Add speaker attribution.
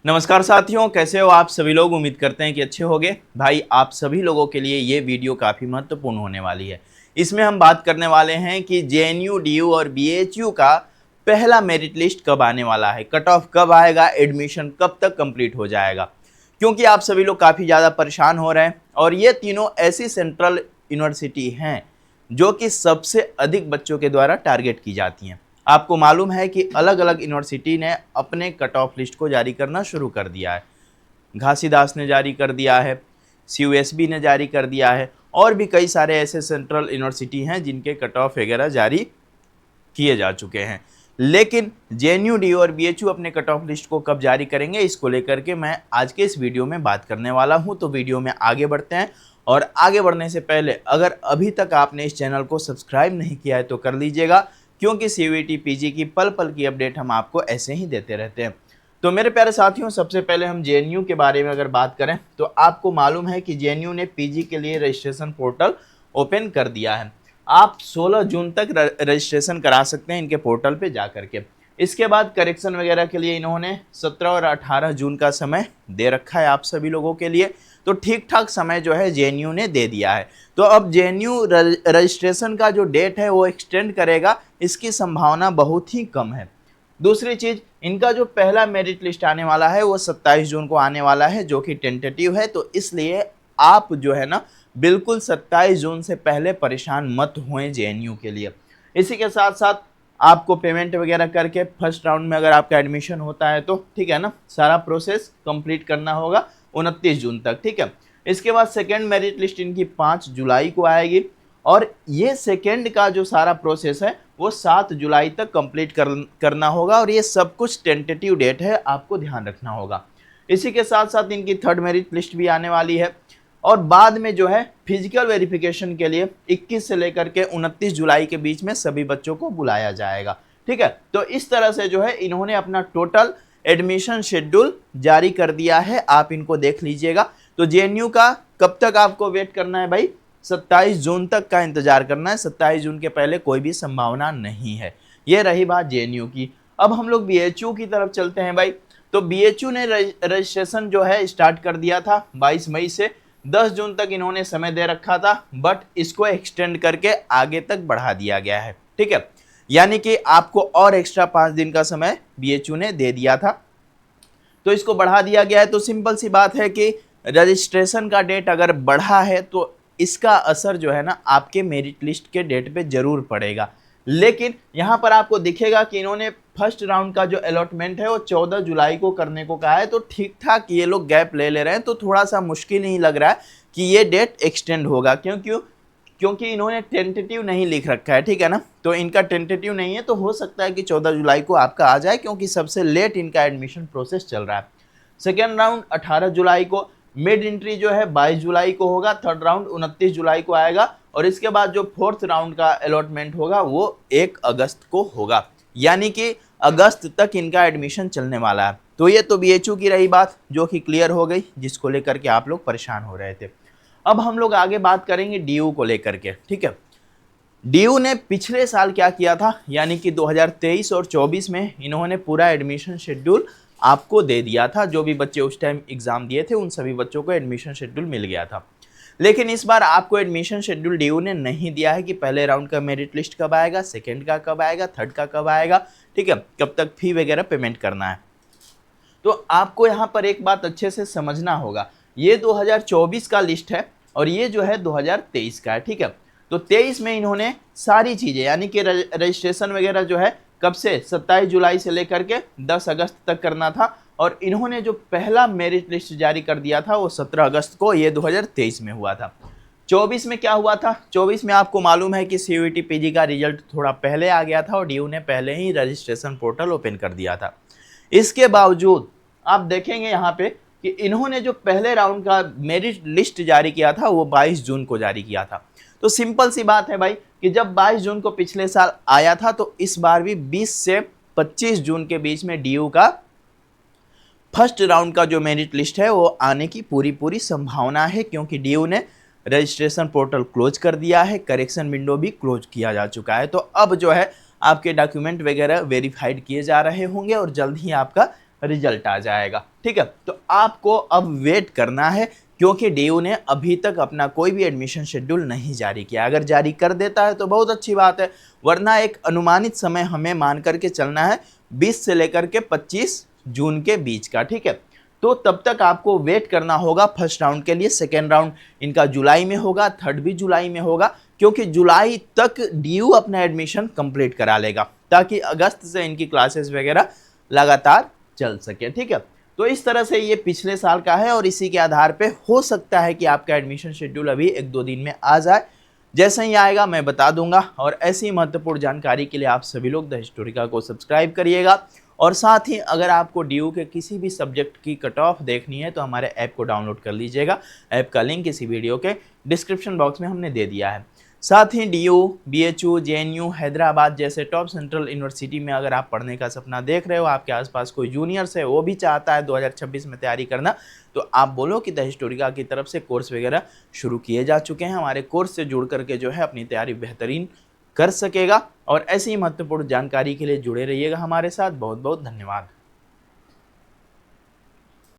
Speaker 1: नमस्कार साथियों, कैसे हो आप सभी लोग। उम्मीद करते हैं कि अच्छे होंगे। भाई, आप सभी लोगों के लिए ये वीडियो काफ़ी महत्वपूर्ण होने वाली है। इसमें हम बात करने वाले हैं कि जेएनयू, डीयू और बीएचयू का पहला मेरिट लिस्ट कब आने वाला है, कट ऑफ कब आएगा, एडमिशन कब तक कंप्लीट हो जाएगा। क्योंकि आप सभी लोग काफ़ी ज़्यादा परेशान हो रहे हैं और ये तीनों ऐसी सेंट्रल यूनिवर्सिटी हैं जो कि सबसे अधिक बच्चों के द्वारा टारगेट की जाती हैं। आपको मालूम है कि अलग अलग यूनिवर्सिटी ने अपने कट ऑफ लिस्ट को जारी करना शुरू कर दिया है। घासीदास ने जारी कर दिया है, सीयूएसबी ने जारी कर दिया है और भी कई सारे ऐसे सेंट्रल यूनिवर्सिटी हैं जिनके कट ऑफ वगैरह जारी किए जा चुके हैं। लेकिन जेएनयू, डीयू और बीएचयू अपने कट ऑफ लिस्ट को कब जारी करेंगे, इसको लेकर के मैं आज के इस वीडियो में बात करने वाला हूं। तो वीडियो में आगे बढ़ते हैं और आगे बढ़ने से पहले अगर अभी तक आपने इस चैनल को सब्सक्राइब नहीं किया है तो कर लीजिएगा, क्योंकि सीयूईटी पीजी की पल पल की अपडेट हम आपको ऐसे ही देते रहते हैं। तो मेरे प्यारे साथियों, सबसे पहले हम जेएनयू के बारे में अगर बात करें तो आपको मालूम है कि जेएनयू ने पीजी के लिए रजिस्ट्रेशन पोर्टल ओपन कर दिया है। आप 16 जून तक रजिस्ट्रेशन करा सकते हैं इनके पोर्टल पे जा करके। इसके बाद करेक्शन वगैरह के लिए इन्होंने 17 और 18 जून का समय दे रखा है आप सभी लोगों के लिए। तो ठीक ठाक समय जो है जेएनयू ने दे दिया है। तो अब जेएनयू रजिस्ट्रेशन का जो डेट है वो एक्सटेंड करेगा, इसकी संभावना बहुत ही कम है। दूसरी चीज़, इनका जो पहला मेरिट लिस्ट आने वाला है वो 27 जून को आने वाला है, जो कि टेंटेटिव है। तो इसलिए आप जो है ना, बिल्कुल 27 जून से पहले परेशान मत होएं जेएनयू के लिए। इसी के साथ साथ आपको पेमेंट वगैरह करके फर्स्ट राउंड में अगर आपका एडमिशन होता है तो ठीक है ना, सारा प्रोसेस कंप्लीट करना होगा 29 जून तक, ठीक है। इसके बाद सेकेंड मेरिट लिस्ट इनकी 5 जुलाई को आएगी और ये सेकेंड का जो सारा प्रोसेस है वो 7 जुलाई तक कंप्लीट करना होगा और ये सब कुछ टेंटेटिव डेट है, आपको ध्यान रखना होगा। इसी के साथ साथ इनकी थर्ड मेरिट लिस्ट भी आने वाली है और बाद में जो है फिजिकल वेरिफिकेशन के लिए 21 से लेकर के 29 जुलाई के बीच में सभी बच्चों को बुलाया जाएगा, ठीक है। तो इस तरह से जो है इन्होंने अपना टोटल एडमिशन शेड्यूल जारी कर दिया है, आप इनको देख लीजिएगा। तो जेएनयू का कब तक आपको वेट करना है भाई, 27 जून तक का इंतजार करना है। 27 जून के पहले कोई भी संभावना नहीं है। ये रही बात जेएनयू की। अब हम लोग बीएचयू की तरफ चलते हैं भाई। तो बीएचयू ने रजिस्ट्रेशन जो है स्टार्ट कर दिया था 22 मई से। 10 जून तक इन्होंने समय दे रखा था, बट इसको एक्सटेंड करके आगे तक बढ़ा दिया गया है, ठीक है। यानी कि आपको और एक्स्ट्रा 5 दिन का समय बीएचयू ने दे दिया था, तो इसको बढ़ा दिया गया है। तो सिंपल सी बात है कि रजिस्ट्रेशन का डेट अगर बढ़ा है तो इसका असर जो है ना आपके मेरिट लिस्ट के डेट पे जरूर पड़ेगा। लेकिन यहाँ पर आपको दिखेगा कि इन्होंने फर्स्ट राउंड का जो अलॉटमेंट है वो 14 जुलाई को करने को कहा है। तो ठीक ठाक ये लोग गैप ले रहे हैं, तो थोड़ा सा मुश्किल नहीं लग रहा है कि ये डेट एक्सटेंड होगा। क्योंकि इन्होंने टेंटेटिव नहीं लिख रखा है, ठीक है ना। तो इनका टेंटेटिव नहीं है, तो हो सकता है कि 14 जुलाई को आपका आ जाए, क्योंकि सबसे लेट इनका एडमिशन प्रोसेस चल रहा है। सेकेंड राउंड 18 जुलाई को, मिड एंट्री जो है 22 जुलाई को होगा, थर्ड राउंड 29 जुलाई को आएगा और इसके बाद जो फोर्थ राउंड का अलॉटमेंट होगा वो 1 अगस्त को होगा। यानी कि अगस्त तक इनका एडमिशन चलने वाला है। तो ये तो बीएचयू की रही बात जो कि क्लियर हो गई, जिसको लेकर के आप लोग परेशान हो रहे थे। अब हम लोग आगे बात करेंगे डीयू को लेकर के, ठीक है। डीयू ने पिछले साल क्या किया था, यानी कि 2023 और 24 में इन्होंने पूरा एडमिशन शेड्यूल आपको दे दिया था। जो भी बच्चे उस टाइम एग्जाम दिए थे उन सभी बच्चों को एडमिशन शेड्यूल मिल गया था। लेकिन इस बार आपको एडमिशन शेड्यूल डीयू ने नहीं दिया है कि पहले राउंड का मेरिट लिस्ट कब आएगा, सेकेंड का कब आएगा, थर्ड का कब आएगा, ठीक है, कब तक फी वगैरह पेमेंट करना है। तो आपको यहाँ पर एक बात अच्छे से समझना होगा, ये 2024 का लिस्ट है और ये जो है 2023 का है, ठीक है। तो 23 में इन्होंने सारी चीज़ें, यानी कि रजिस्ट्रेशन वगैरह जो है कब से 27 जुलाई से लेकर के 10 अगस्त तक करना था और इन्होंने जो पहला मेरिट लिस्ट जारी कर दिया था वो 17 अगस्त को, ये 2023 में हुआ था। 24 में क्या हुआ था, 24 में आपको मालूम है कि सीयूईटी पीजी का रिजल्ट थोड़ा पहले आ गया था और डीयू ने पहले ही रजिस्ट्रेशन पोर्टल ओपन कर दिया था। इसके बावजूद आप देखेंगे यहाँ पे कि इन्होंने जो पहले राउंड का मेरिट लिस्ट जारी किया था वो 22 जून को जारी किया था। तो सिंपल सी बात है भाई कि जब 22 जून को पिछले साल आया था तो इस बार भी 20 से 25 जून के बीच में डीयू का फर्स्ट राउंड का जो मेरिट लिस्ट है वो आने की पूरी संभावना है, क्योंकि डीयू ने रजिस्ट्रेशन पोर्टल क्लोज कर दिया है, करेक्शन विंडो भी क्लोज किया जा चुका है। तो अब जो है आपके डॉक्यूमेंट वगैरह वेरीफाइड किए जा रहे होंगे और जल्द ही आपका रिजल्ट आ जाएगा। ठीक है, तो आपको अब वेट करना है, क्योंकि डीयू ने अभी तक अपना कोई भी एडमिशन शेड्यूल नहीं जारी किया। अगर जारी कर देता है तो बहुत अच्छी बात है, वरना एक अनुमानित समय हमें मान करके चलना है 20 से लेकर के 25 जून के बीच का। ठीक है, तो तब तक आपको वेट करना होगा फर्स्ट राउंड के लिए। सेकेंड राउंड इनका जुलाई में होगा, थर्ड भी जुलाई में होगा, क्योंकि जुलाई तक डीयू अपना एडमिशन कंप्लीट करा लेगा, ताकि अगस्त से इनकी क्लासेस वगैरह लगातार चल सके। ठीक है, तो इस तरह से ये पिछले साल का है और इसी के आधार पे हो सकता है कि आपका एडमिशन शेड्यूल अभी 1-2 दिन में आ जाए। जैसे ही आएगा मैं बता दूंगा। और ऐसी महत्वपूर्ण जानकारी के लिए आप सभी लोग द हिस्टोरिका को सब्सक्राइब करिएगा। और साथ ही अगर आपको डीयू के किसी भी सब्जेक्ट की कट ऑफ देखनी है तो हमारे ऐप को डाउनलोड कर लीजिएगा। ऐप का लिंक इसी वीडियो के डिस्क्रिप्शन बॉक्स में हमने दे दिया है। साथ ही डीयू, बीएचयू, जेएनयू, हैदराबाद जैसे टॉप सेंट्रल यूनिवर्सिटी में अगर आप पढ़ने का सपना देख रहे हो, आपके आसपास कोई जूनियर्स है वो भी चाहता है 2026 में तैयारी करना, तो आप बोलो कि द हिस्टोरिका की तरफ से कोर्स वगैरह शुरू किए जा चुके हैं। हमारे कोर्स से जुड़ करके जो है अपनी तैयारी बेहतरीन कर सकेगा। और ऐसी ही महत्वपूर्ण जानकारी के लिए जुड़े रहिएगा हमारे साथ। बहुत बहुत धन्यवाद।